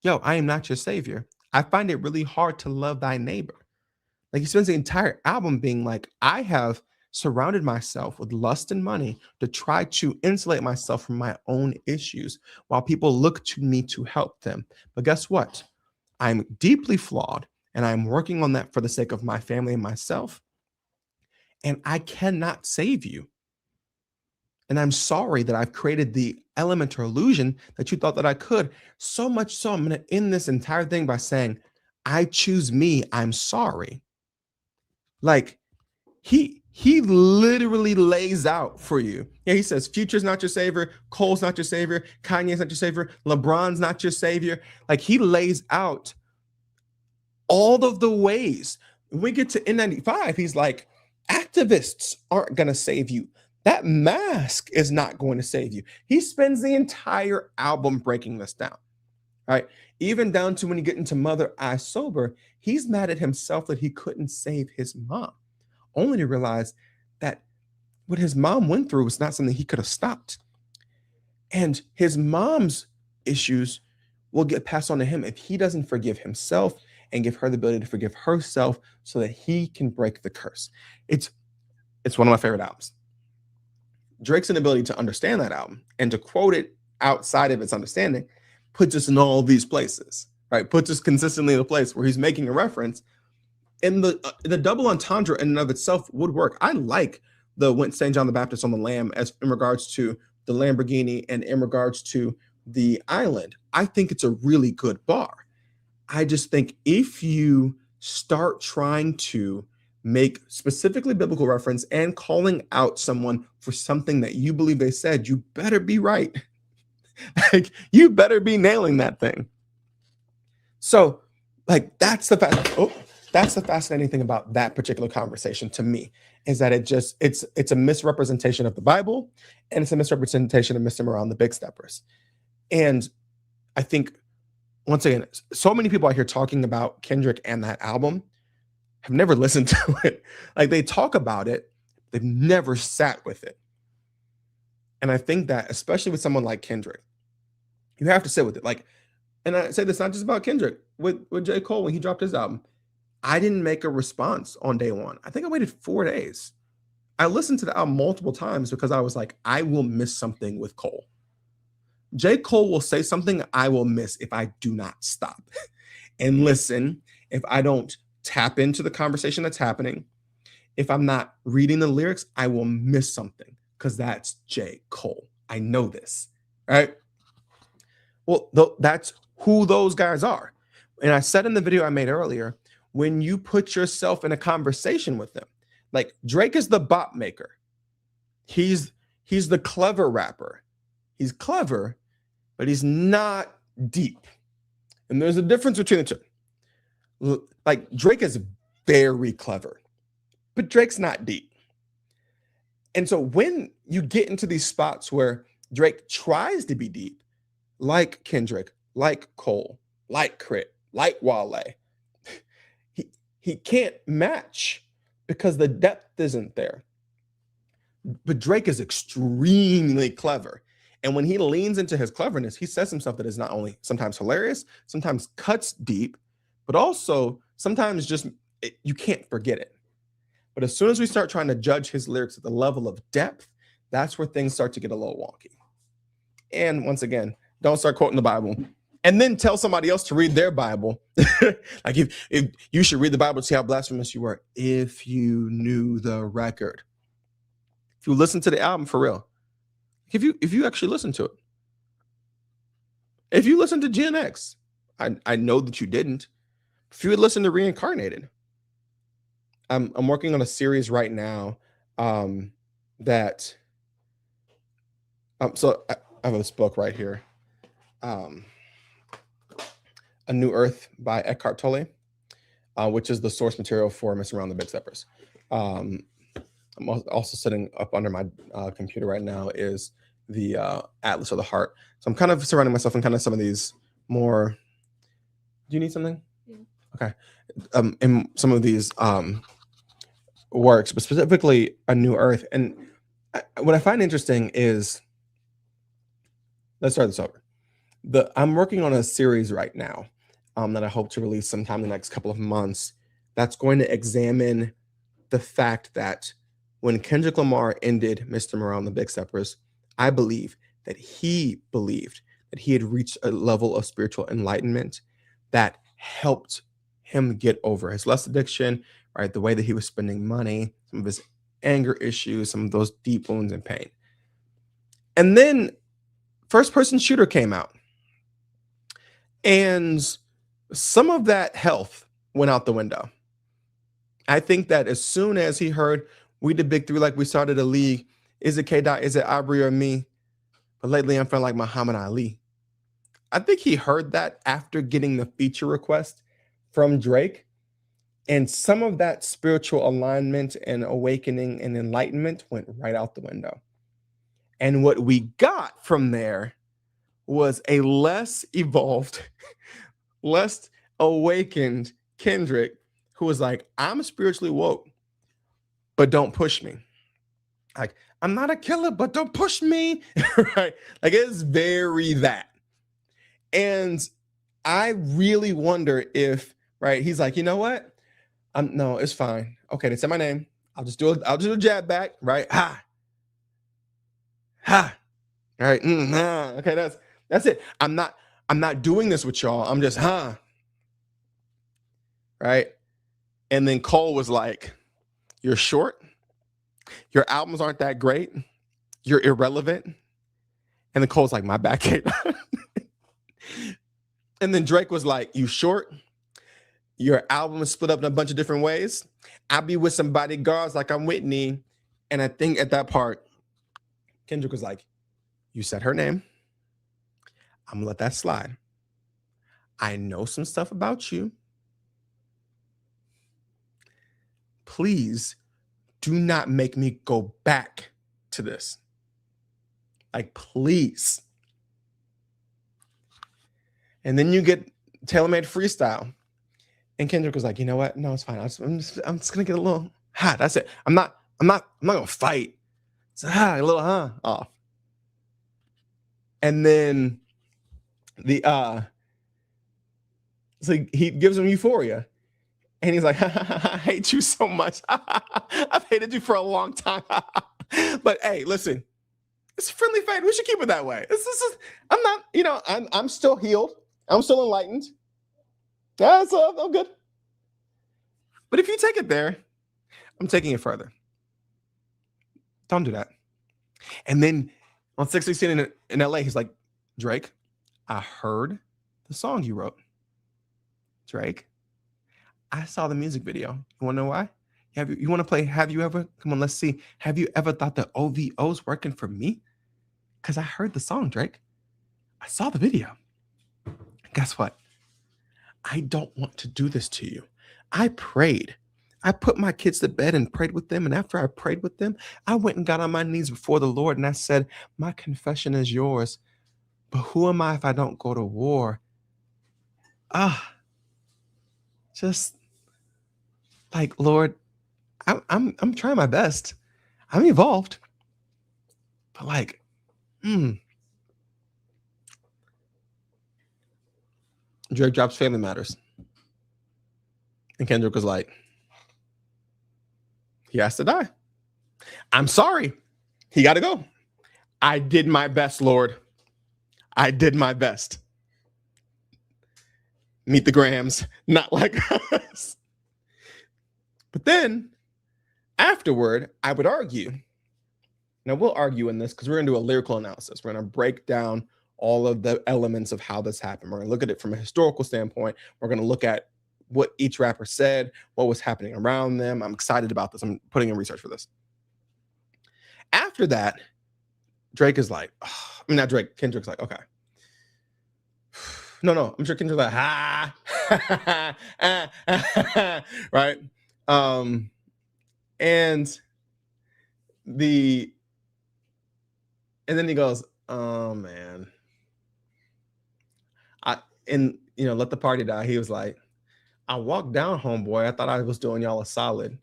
[SPEAKER 1] yo, I am not your savior. I find it really hard to love thy neighbor." Like, he spends the entire album being like, I have surrounded myself with lust and money to try to insulate myself from my own issues while people look to me to help them. But guess what? I'm deeply flawed and I'm working on that for the sake of my family and myself. And I cannot save you. And I'm sorry that I've created the element or illusion that you thought that I could. So much so, I'm going to end this entire thing by saying, "I choose me. I'm sorry." Like, he literally lays out for you. Yeah, he says, Future's not your savior, Cole's not your savior, Kanye's not your savior, LeBron's not your savior. Like, he lays out all of the ways. When we get to N95, he's like, activists aren't going to save you. That mask is not going to save you. He spends the entire album breaking this down, right? Even down to when you get into Mother I Sober, he's mad at himself that he couldn't save his mom, only to realize that what his mom went through was not something he could have stopped. And his mom's issues will get passed on to him if he doesn't forgive himself and give her the ability to forgive herself so that he can break the curse. It's one of my favorite albums. Drake's inability to understand that album and to quote it outside of its understanding puts us in all these places, right? Puts us consistently in a place where he's making a reference. And the double entendre in and of itself would work. I like the "Went St. John the Baptist on the Lamb" as in regards to the Lamborghini and in regards to the island. I think it's a really good bar. I just think if you start trying to make specifically biblical reference and calling out someone for something that you believe they said, you better be right. Like, you better be nailing that thing. So, like, that's the fascinating thing about that particular conversation to me, is that it's a misrepresentation of the Bible, and it's a misrepresentation of Mr. Morale and the Big Steppers. And I think, once again, so many people out here talking about Kendrick and that album have never listened to it. Like, they talk about it, they've never sat with it. And I think that, especially with someone like Kendrick, you have to sit with it. Like, and I say this not just about Kendrick, with J. Cole, when he dropped his album, I didn't make a response on day one. I think I waited 4 days. I listened to the album multiple times because I was like, I will miss something with Cole. J. Cole will say something I will miss if I do not stop and listen, if I don't tap into the conversation that's happening. If I'm not reading the lyrics, I will miss something because that's J. Cole. I know this, right? Well, that's who those guys are. And I said in the video I made earlier, when you put yourself in a conversation with them, like Drake is the bop maker. He's the clever rapper. He's clever, but he's not deep. And there's a difference between the two. Like Drake is very clever, but Drake's not deep. And so when you get into these spots where Drake tries to be deep, like Kendrick, like Cole, like Crit, like Wale, he can't match because the depth isn't there. But Drake is extremely clever. And when he leans into his cleverness, he says some stuff that is not only sometimes hilarious, sometimes cuts deep, but also sometimes just you can't forget it. But as soon as we start trying to judge his lyrics at the level of depth, that's where things start to get a little wonky. And once again, don't start quoting the Bible and then tell somebody else to read their Bible. Like if you should read the Bible to see how blasphemous you were if you knew the record. If you listen to the album for real, if you actually listen to it, if you listen to GNX, I know that you didn't. If you would listen to Reincarnated, I'm working on a series right now that so I have this book right here, A New Earth by Eckhart Tolle, which is the source material for Messing Around the Big Steppers. I'm also sitting up under my computer right now is the Atlas of the Heart. So I'm kind of surrounding myself in kind of some of these more. Do you need something? Yeah. Okay. In some of these works, but specifically A New Earth. And what I find interesting is, let's start this over. I'm working on a series right now that I hope to release sometime in the next couple of months that's going to examine the fact that when Kendrick Lamar ended Mr. Morale and the Big Steppers, I believe that he believed that he had reached a level of spiritual enlightenment that helped him get over his lust addiction, right? The way that he was spending money, some of his anger issues, some of those deep wounds and pain. And then First Person Shooter came out. And some of that health went out the window. I think that as soon as he heard we the big three, like we started a league, is it K-Dot, is it Aubrey or me? But lately I'm feeling like Muhammad Ali. I think he heard that after getting the feature request from Drake. And some of that spiritual alignment and awakening and enlightenment went right out the window. And what we got from there was a less evolved, less awakened Kendrick who was like, I'm spiritually woke, but don't push me. Like, I'm not a killer, but don't push me. Right? Like, it's very that. And I really wonder if, right, he's like, you know what? No, it's fine. Okay, they said my name. I'll do a jab back, right? Ha. Ha. All right. Okay, that's it. I'm not doing this with y'all. I'm just right? And then Cole was like, you're short. Your albums aren't that great. You're irrelevant. And then Cole's like, my back hit. And then Drake was like, you short. Your album is split up in a bunch of different ways. I'll be with some bodyguards like I'm Whitney. And I think at that part, Kendrick was like, you said her name. I'm gonna let that slide. I know some stuff about you. Please do not make me go back to this. Like, please. And then you get Tailor-Made Freestyle. And Kendrick was like, you know what? No, it's fine. I'm just gonna get a little that's it. I'm not gonna fight. It's a little off. And then so he gives him Euphoria. And he's like, I hate you so much. I've hated you for a long time. But hey, listen, It's a friendly fade. We should keep it that way. I'm not, I'm still healed. I'm still enlightened. Yeah, so I'm good. But if you take it there, I'm taking it further. Don't do that. And then on 616 in LA, he's like, Drake, I heard the song you wrote. Drake, I saw the music video. You want to know why? You want to play Have You Ever? Come on, let's see. Have you ever thought the OVO's working for me? Because I heard the song, Drake. I saw the video. Guess what? I don't want to do this to you. I prayed. I put my kids to bed and prayed with them. And after I prayed with them, I went and got on my knees before the Lord and I said, my confession is yours. But who am I if I don't go to war? Just like, Lord, I'm trying my best. I'm evolved. But like, Drake drops Family Matters. And Kendrick was like, he has to die. I'm sorry. He got to go. I did my best, Lord. I did my best. Meet the Grahams, not like us. But then afterward, I would argue. Now we'll argue in this because we're going to do a lyrical analysis. We're going to break down all of the elements of how this happened. We're going to look at it from a historical standpoint. We're going to look at what each rapper said, what was happening around them. I'm excited about this. I'm putting in research for this. After that, Drake is like, not Drake, Kendrick's like, okay. No, I'm sure Kendrick's like, right? And then he goes, oh man. Let the party die. He was like, I walked down, homeboy. I thought I was doing y'all a solid,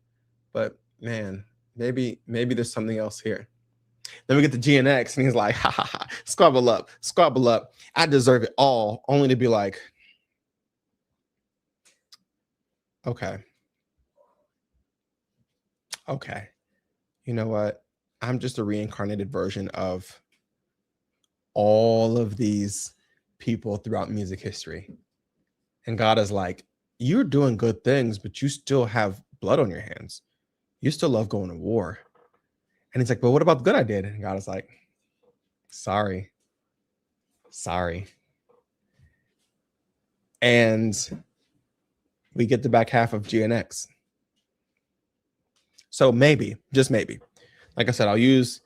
[SPEAKER 1] but man, maybe there's something else here. Then we get to GNX and he's like, squabble up. I deserve it all, only to be like, okay. You know what? I'm just a reincarnated version of all of these people throughout music history. And God is like, you're doing good things, but you still have blood on your hands. You still love going to war. And he's like, but what about the good I did? And God is like, sorry. And we get the back half of GNX. So maybe, just maybe, like I said, I'll use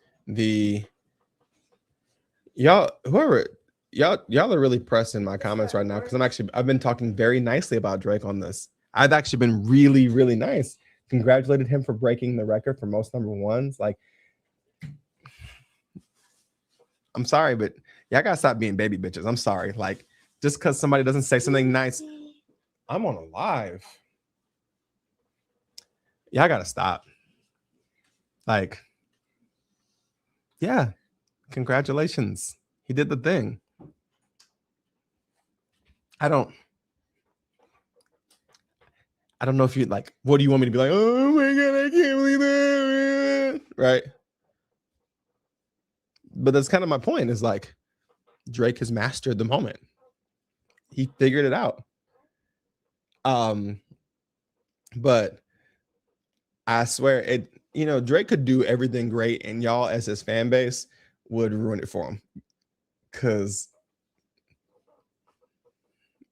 [SPEAKER 1] y'all are really pressing my comments right now because I've been talking very nicely about Drake on this. I've actually been really, really nice. Congratulated him for breaking the record for most number ones. Like, I'm sorry, but y'all gotta stop being baby bitches. I'm sorry. Like, just because somebody doesn't say something nice, I'm on a live. Y'all gotta stop. Like, yeah, congratulations. He did the thing. I don't know if you like, what do you want me to be like? Oh my God, I can't believe that. Right. But that's kind of my point is like, Drake has mastered the moment. He figured it out. But I swear Drake could do everything great and y'all as his fan base would ruin it for him. Cause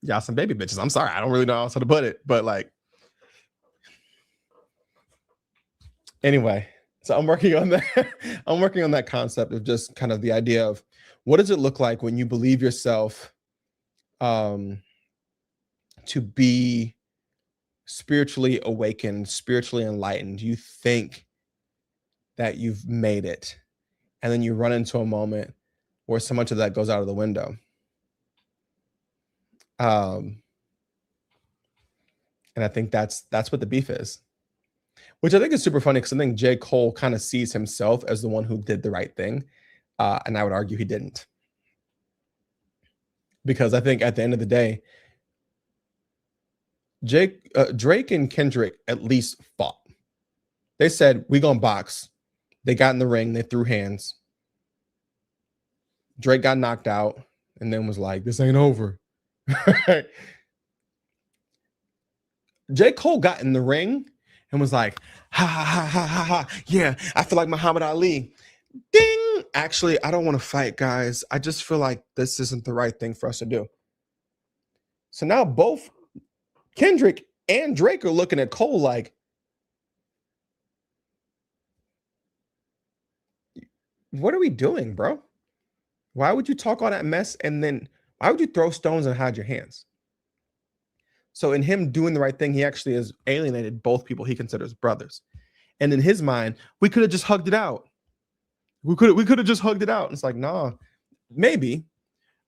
[SPEAKER 1] y'all some baby bitches. I'm sorry. I don't really know how to put it, but like, anyway, so I'm working on that. I'm working on that concept of just kind of the idea of what does it look like when you believe yourself to be spiritually awakened, spiritually enlightened. You think that you've made it, and then you run into a moment where so much of that goes out of the window. And I think that's what the beef is, which I think is super funny because I think J. Cole kind of sees himself as the one who did the right thing. And I would argue he didn't. Because I think at the end of the day, Drake and Kendrick at least fought. They said, we gonna box. They got in the ring. They threw hands. Drake got knocked out and then was like, this ain't over. J. Cole got in the ring and was like, ha ha ha ha ha ha. Yeah, I feel like Muhammad Ali. Ding. Actually, I don't want to fight, guys. I just feel like this isn't the right thing for us to do. So now both Kendrick and Drake are looking at Cole like, what are we doing, bro? Why would you talk all that mess and then why would you throw stones and hide your hands? So in him doing the right thing, he actually has alienated both people he considers brothers. And in his mind, we could have just hugged it out. We could have just hugged it out. And it's like, nah, maybe.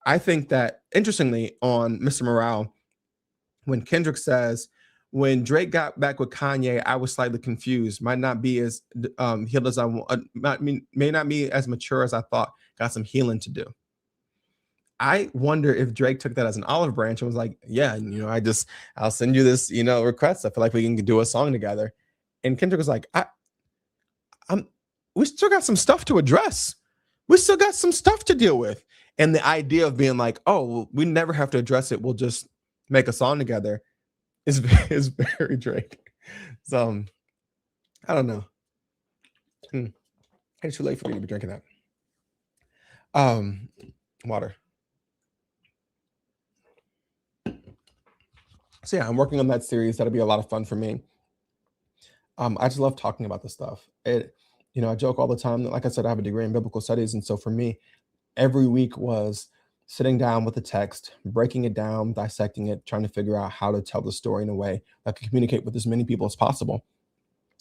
[SPEAKER 1] I think that interestingly on Mr. Morale, when Kendrick says, when Drake got back with Kanye, I was slightly confused. Might not be as healed as I want. May not be as mature as I thought. Got some healing to do. I wonder if Drake took that as an olive branch and was like, yeah, I'll send you this, request. I feel like we can do a song together. And Kendrick was like, I'm we still got some stuff to address. We still got some stuff to deal with. And the idea of being like, oh, well, we never have to address it. We'll just make a song together is very Drake. So I don't know. It's too late for me to be drinking that. Water. So yeah, I'm working on that series. That'll be a lot of fun for me. I just love talking about this stuff. I joke all the time that, like I said, I have a degree in biblical studies, and so for me, every week was sitting down with the text, breaking it down, dissecting it, trying to figure out how to tell the story in a way that could communicate with as many people as possible,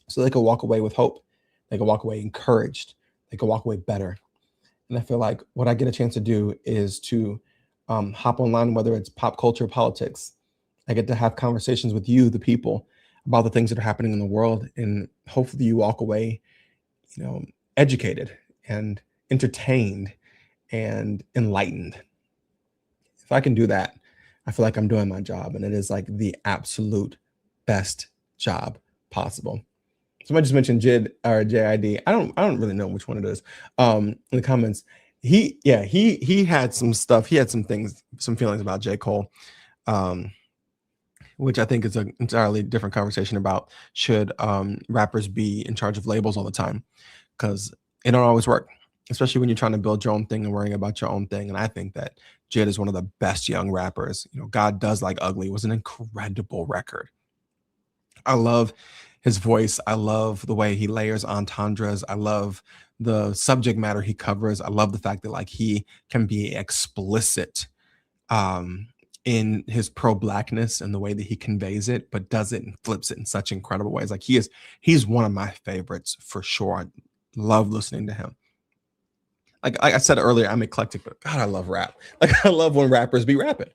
[SPEAKER 1] so they could walk away with hope, they could walk away encouraged, they could walk away better. And I feel like what I get a chance to do is to hop online, whether it's pop culture, politics. I get to have conversations with you, the people, about the things that are happening in the world, and hopefully you walk away, educated and entertained and enlightened. If I can do that, I feel like I'm doing my job, and it is like the absolute best job possible. Somebody just mentioned JID or JID. I don't really know which one it is. In the comments, he had some stuff. He had some things, some feelings about J. Cole, which I think is an entirely different conversation about should rappers be in charge of labels all the time, because it don't always work, especially when you're trying to build your own thing and worrying about your own thing. And I think that JID is one of the best young rappers. God Does Like Ugly was an incredible record. I love his voice. I love the way he layers entendres. I love the subject matter he covers. I love the fact that like he can be explicit um in his pro-blackness and the way that he conveys it, but does it and flips it in such incredible ways. Like he's one of my favorites for sure. I love listening to him. Like I said earlier, I'm eclectic, but God, I love rap. Like I love when rappers be rapping.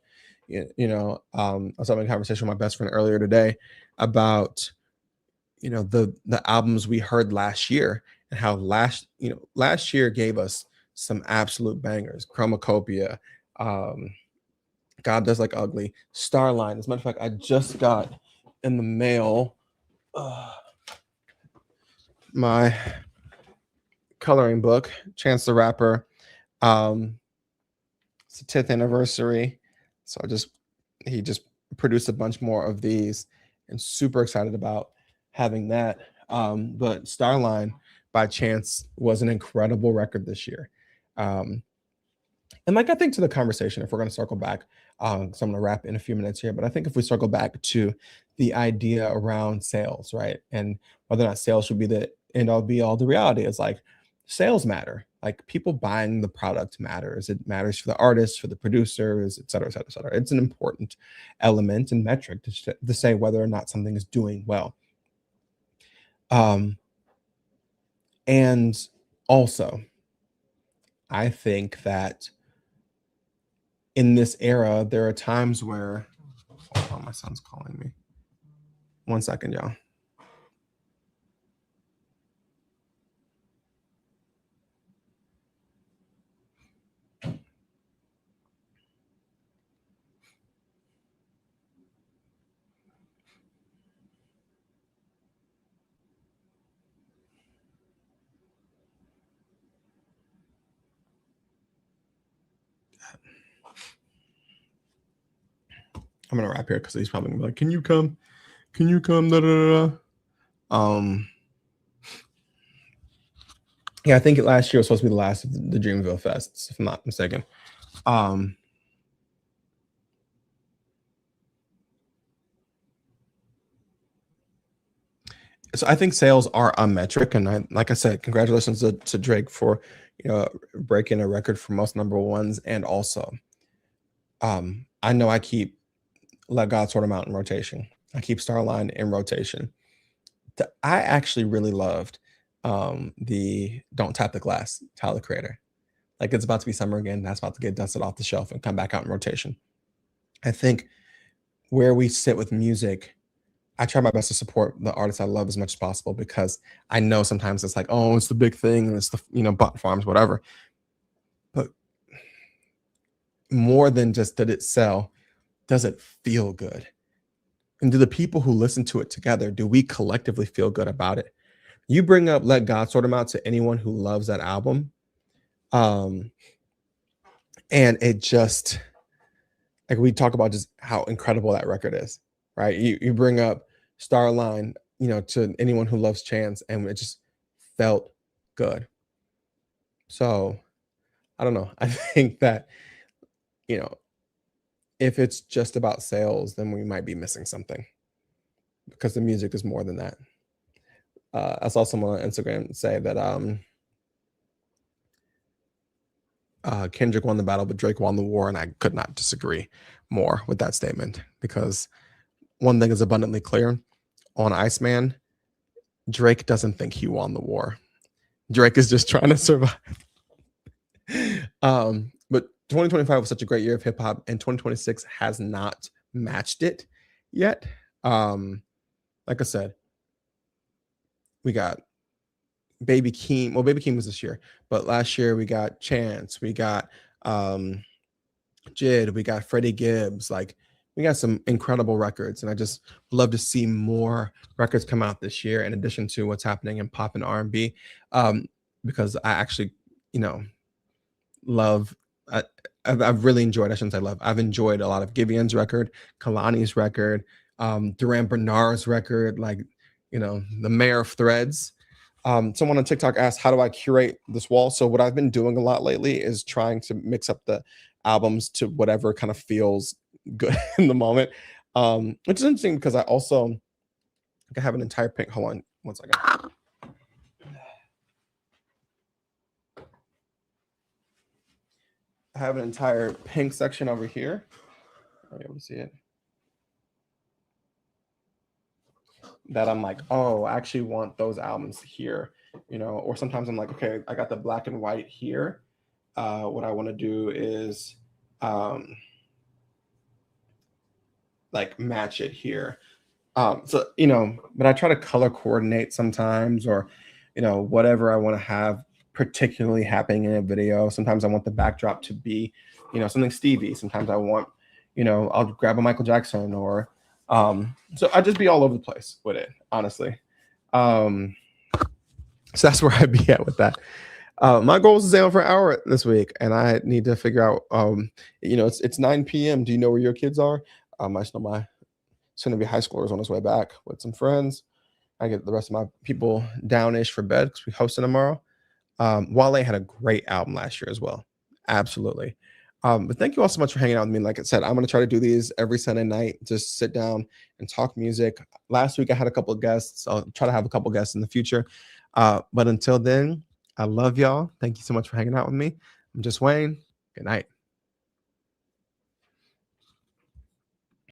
[SPEAKER 1] I was having a conversation with my best friend earlier today about the albums we heard last year and how last year gave us some absolute bangers. Chromacopia, God Does Like Ugly, Starline. As a matter of fact, I just got in the mail my coloring book, Chance the Rapper. It's the 10th anniversary. So he just produced a bunch more of these and super excited about having that. But Starline by Chance was an incredible record this year. And like I think to the conversation, if we're going to circle back, so I'm going to wrap in a few minutes here, but I think if we circle back to the idea around sales, right, and whether or not sales should be the end all be all, the reality is like sales matter. Like people buying the product matters. It matters for the artists, for the producers, et cetera, et cetera, et cetera. It's an important element and metric to say whether or not something is doing well. And also, I think that in this era, there are times where, hold on, my son's calling me. 1 second, y'all. I'm gonna wrap here because he's probably gonna be like, "Can you come? Can you come?" Da, da, da, da. Yeah, I think last year was supposed to be the last of the Dreamville Fests, if I'm not mistaken. So I think sales are a metric, and like I said, congratulations to Drake for breaking a record for most number ones, and also, I know I keep Let God Sort Him Out in rotation. I keep Starline in rotation. I actually really loved the Don't Tap the Glass, Tyler Creator. Like it's about to be summer again. That's about to get dusted off the shelf and come back out in rotation. I think where we sit with music, I try my best to support the artists I love as much as possible because I know sometimes it's like, oh, it's the big thing and it's the bot farms, whatever. But more than just did it sell, does it feel good? And do the people who listen to it together, do we collectively feel good about it? You bring up Let God Sort Him Out to anyone who loves that album. And it just, like we talk about just how incredible that record is, right? You bring up Starline, to anyone who loves Chance, and it just felt good. So I don't know. I think that, if it's just about sales, then we might be missing something because the music is more than that. I saw someone on Instagram say that Kendrick won the battle, but Drake won the war, and I could not disagree more with that statement because one thing is abundantly clear: on Iceman, Drake doesn't think he won the war. Drake is just trying to survive. But 2025 was such a great year of hip hop, and 2026 has not matched it yet. Like I said, we got Baby Keem. Well, Baby Keem was this year, but last year we got Chance, we got Jid, we got Freddie Gibbs. Like we got some incredible records, and I just love to see more records come out this year in addition to what's happening in pop and R&B, because I actually, love. I've really enjoyed. I shouldn't say love. I've enjoyed a lot of Giveon's record, Kalani's record, Duran Bernard's record, like the Mayor of Threads. Someone on TikTok asked, "How do I curate this wall?" So what I've been doing a lot lately is trying to mix up the albums to whatever kind of feels good in the moment, which is interesting because I also have an entire pink. Hold on, 1 second. I have an entire pink section over here. Are you able to see it? That I'm like, oh, I actually want those albums here, or sometimes I'm like, okay, I got the black and white here. What I want to do is like match it here. So, but I try to color coordinate sometimes, or, whatever I want to have particularly happening in a video. Sometimes I want the backdrop to be, something Stevie. Sometimes I want, I'll grab a Michael Jackson, or so I just be all over the place with it, honestly. So that's where I'd be at with that. My goal is to stay on for an hour this week, and I need to figure out, it's 9 p.m. Do you know where your kids are? I just know my soon to be high schoolers on his way back with some friends. I get the rest of my people downish for bed because we hosting tomorrow. Wale had a great album last year as well. Absolutely. But thank you all so much for hanging out with me. Like I said, I'm going to try to do these every Sunday night, just sit down and talk music. Last week I had a couple of guests. I'll try to have a couple of guests in the future. But until then, I love y'all. Thank you so much for hanging out with me. I'm just Wayne. Good night.